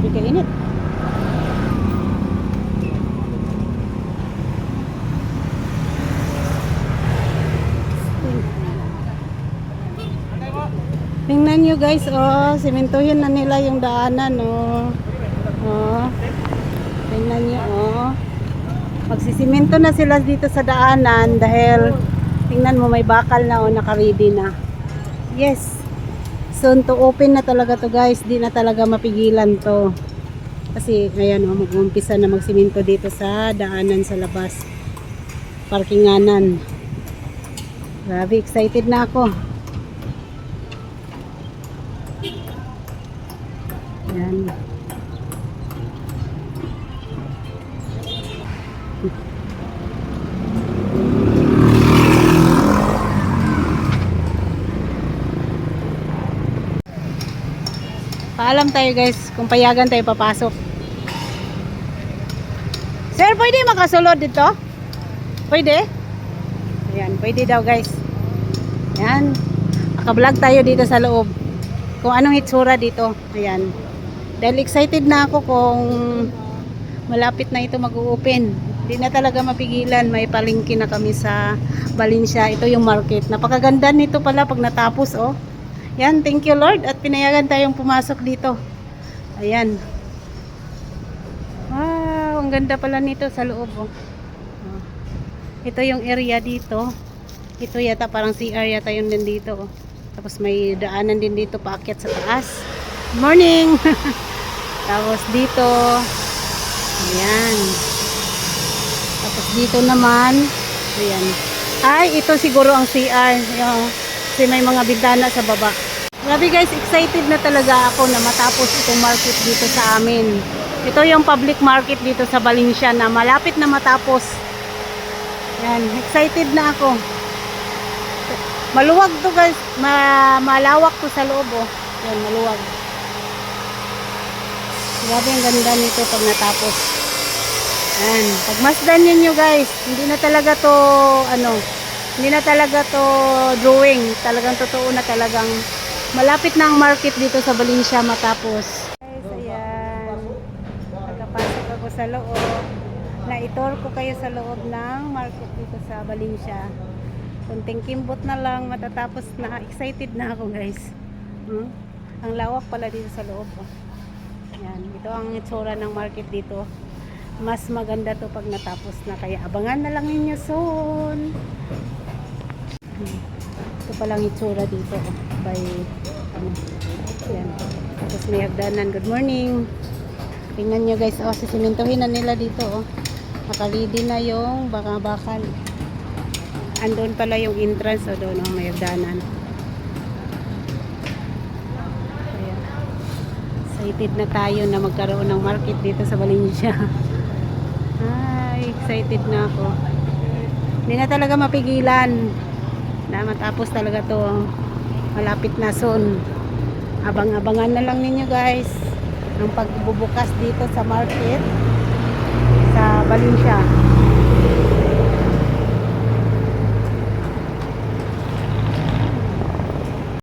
Grabe ka init. Tingnan nyo guys, oh, simentuhin na nila yung daanan, oh. Oh. Tingnan nyo, oh. Magsisimento na sila dito sa daanan dahil tingnan mo may bakal na, oh, naka-ready na. Yes. Soon to open na talaga to guys, di na talaga mapigilan to. Kasi ayan, oh, mag-umpisa na magsimento dito sa daanan sa labas. Parkinganan. Grabe, excited na ako. Yan. Paalam tayo guys, kung payagan tayo papasok. Sir, pwede makasulod dito? Pwede? Ayan, pwede daw guys. Ayan. Naka-vlog tayo dito sa loob. Kung anong hitsura dito. Ayan. Dahil excited na ako kung malapit na ito mag-open. Hindi na talaga mapigilan. May palengke na kami sa Valencia. Ito yung market. Napakaganda nito pala pag natapos, oh. Yan, thank you Lord. At pinayagan tayong pumasok dito. Ayan. Wow, ang ganda pala nito sa loob, oh. Ito yung area dito. Ito yata parang CR yata yun din dito, oh. Tapos may daanan din dito paakyat sa taas. Good morning! Tapos dito, ayan. Tapos dito naman, ayan. Ay, ito siguro ang CR. Yung, kasi may mga bintana sa baba. Grabe guys, excited na talaga ako na matapos itong market dito sa amin. Ito yung public market dito sa Valencia na malapit na matapos. Ayan, excited na ako. Maluwag to guys, malawak to sa loob, oh. Ayan, maluwag. Grabe ang ganda nito pag natapos. Ayan, pagmasdan ninyo guys, hindi na talaga to, hindi na talaga to drawing. Talagang totoo na talagang malapit na ang market dito sa Valencia matapos. Guys, ayan. Nagkapasok ako sa loob. Na-tour ko kayo sa loob ng market dito sa Valencia. Kunting kimbot na lang matatapos na. Excited na ako guys. Ang lawak pala dito sa loob, oh. Yan, ito ang itsura ng market dito. Mas maganda to pag natapos na, kaya abangan na lang ninyo soon. Ito palang itsura dito, oh. By yan. Tapos may hagdanan. Good morning. Tingnan nyo guys, oh, sisimentohin na nila dito, oh. Nakalidi na yung bakal. Andun pala yung entrance, oh, doon, oh, may hagdanan. Excited na tayo na magkaroon ng market dito sa Valencia. Ay, excited na ako. Hindi na talaga mapigilan na matapos talaga to. Malapit na soon. Abang-abangan na lang ninyo guys ang pagbubukas dito sa market sa Valencia.